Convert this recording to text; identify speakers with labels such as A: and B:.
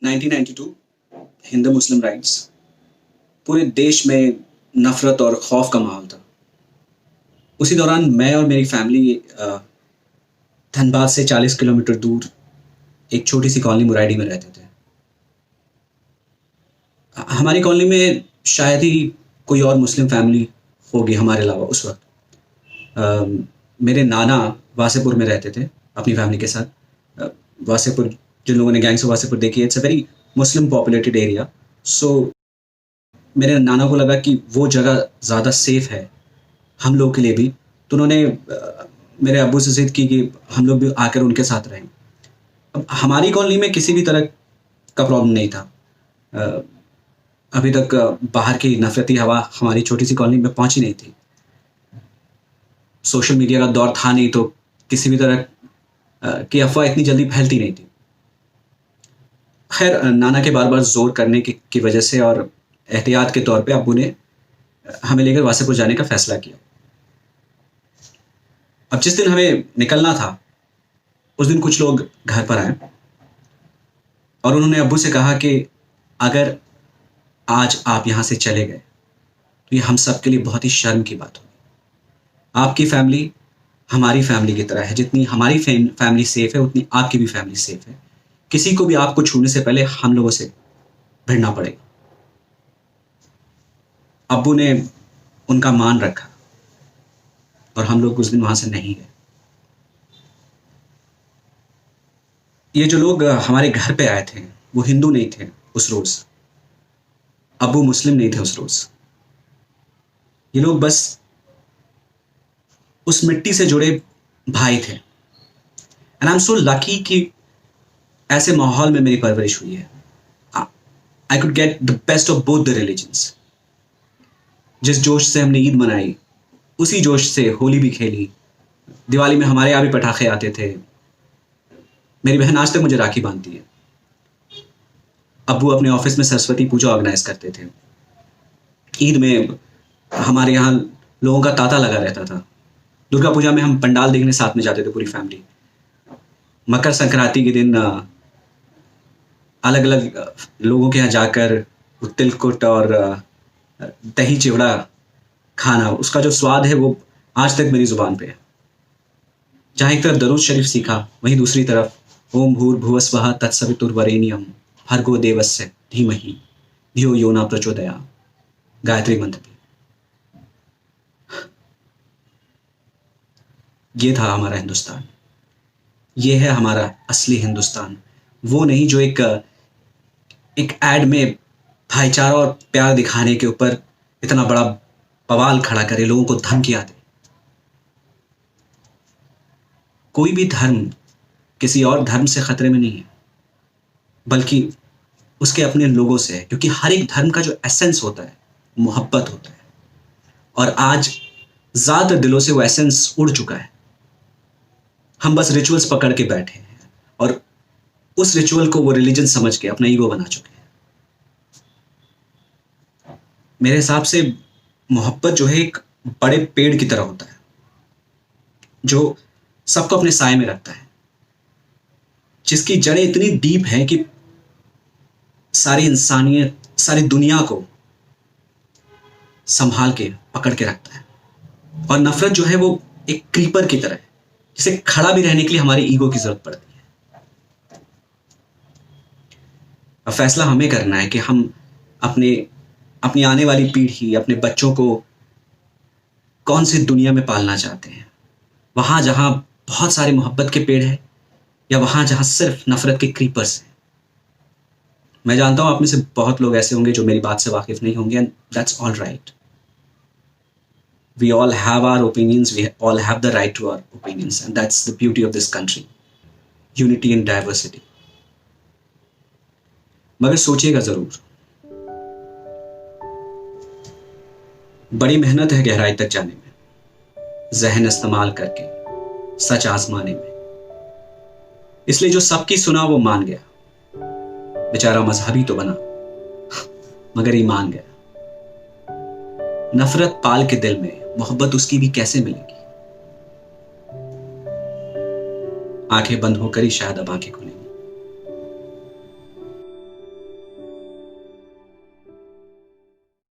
A: 1992 हिंदू मुस्लिम rights, पूरे देश में नफरत और खौफ का माहौल था। उसी दौरान मैं और मेरी फैमिली धनबाद से 40 किलोमीटर दूर एक छोटी सी कॉलोनी मुराइडी में रहते थे। हमारी कॉलोनी में शायद ही कोई और मुस्लिम फैमिली होगी हमारे अलावा उस वक्त। मेरे नाना वासेपुर में रहते थे अपनी फैमिली के साथ। वासेपुर, जिन लोगों ने गैंग्स ऑफ वासेपुर देखी है, it's a very Muslim populated area. So मेरे नाना को लगा कि वो जगह ज़्यादा सेफ है हम लोग के लिए भी, तो उन्होंने मेरे अब्बू से ज़िद की कि हम लोग भी आकर उनके साथ रहें। अब हमारी कॉलोनी में किसी भी तरह का प्रॉब्लम नहीं था। अभी तक बाहर की नफरती हवा हमारी छोटी सी कॉलोनी में पहुंची नहीं थी। सोशल मीडिया का दौर था नहीं, तो किसी भी तरह की अफवाह इतनी जल्दी फैलती नहीं थी। खैर, नाना के बार बार जोर करने की वजह से और एहतियात के तौर पे अब्बू ने हमें लेकर वासेपुर जाने का फैसला किया। अब जिस दिन हमें निकलना था, उस दिन कुछ लोग घर पर आए और उन्होंने अब्बू से कहा कि अगर आज आप यहाँ से चले गए तो ये हम सब के लिए बहुत ही शर्म की बात होगी। आपकी फैमिली हमारी फैमिली की तरह है। जितनी हमारी फैमिली सेफ है, उतनी आपकी भी फैमिली सेफ है। किसी को भी आपको छूने से पहले हम लोगों से भिड़ना पड़ेगा। अब्बू ने उनका मान रखा और हम लोग उस दिन वहां से नहीं गए। ये जो लोग हमारे घर पे आए थे वो हिंदू नहीं थे उस रोज। अब्बू मुस्लिम नहीं थे उस रोज। ये लोग बस उस मिट्टी से जुड़े भाई थे। And I am so lucky कि ऐसे माहौल में मेरी परवरिश हुई है। I could get the best of both the religions. जिस जोश से हमने ईद मनाई, उसी जोश से होली भी खेली। दिवाली में हमारे यहाँ भी पटाखे आते थे। मेरी बहन आज तक मुझे राखी बांधती है। अब्बू अपने ऑफिस में सरस्वती पूजा ऑर्गेनाइज करते थे। ईद में हमारे यहाँ लोगों का तांता लगा रहता था। दुर्गा पूजा में हम पंडाल देखने साथ में जाते थे पूरी फैमिली। मकर संक्रांति के दिन अलग अलग लोगों के यहाँ जाकर तिलकुट और दही चिवड़ा खाना, उसका जो स्वाद है वो आज तक मेरी जुबान पे है। जहाँ एक तरफ दरूद शरीफ सीखा, वहीं दूसरी तरफ ओम भूर्भुवस्वः तत्सवितुर्वरेण्यम भर्गो देवस्य धीमहि धियो यो न प्रचोदयात्, गायत्री मंत्र भी। ये था हमारा हिंदुस्तान। ये है हमारा असली हिंदुस्तान। वो नहीं जो एक एड में भाईचारा और प्यार दिखाने के ऊपर इतना बड़ा बवाल खड़ा करे, लोगों को धमकियां दे। कोई भी धर्म किसी और धर्म से खतरे में नहीं है, बल्कि उसके अपने लोगों से है। क्योंकि हर एक धर्म का जो एसेंस होता है मोहब्बत होता है, और आज ज्यादातर दिलों से वो एसेंस उड़ चुका है। हम बस रिचुअल्स पकड़ के बैठे हैं और उस रिचुअल को वो रिलीजन समझ के अपना ईगो बना चुके हैं। मेरे हिसाब से मोहब्बत जो है एक बड़े पेड़ की तरह होता है, जो सबको अपने साए में रखता है, जिसकी जड़ें इतनी डीप हैं कि सारी इंसानियत, सारी दुनिया को संभाल के पकड़ के रखता है। और नफरत जो है वो एक क्रीपर की तरह है, जिसे खड़ा भी रहने के लिए हमारी ईगो की जरूरत पड़ती है। अब फैसला हमें करना है कि हम अपनी आने वाली पीढ़ी, अपने बच्चों को कौन सी दुनिया में पालना चाहते हैं। वहां जहां बहुत सारे मोहब्बत के पेड़ हैं, या वहां जहां सिर्फ नफरत के क्रीपर्स हैं। मैं जानता हूं आप में से बहुत लोग ऐसे होंगे जो मेरी बात से वाकिफ नहीं होंगे, and that's all right. We all have our opinions, we all have the right to our opinions, and that's the beauty of this country, unity and diversity. मगर सोचिएगा जरूर, बड़ी मेहनत है गहराई तक जाने में, जहन इस्तेमाल करके सच आजमाने में। इसलिए जो सबकी सुना वो मान गया, बेचारा मजहबी तो बना मगर ईमान गया। नफरत पाल के दिल में मोहब्बत उसकी भी कैसे मिलेगी। आंखें बंद होकर ही शायद अब आंखें खुलेंगी।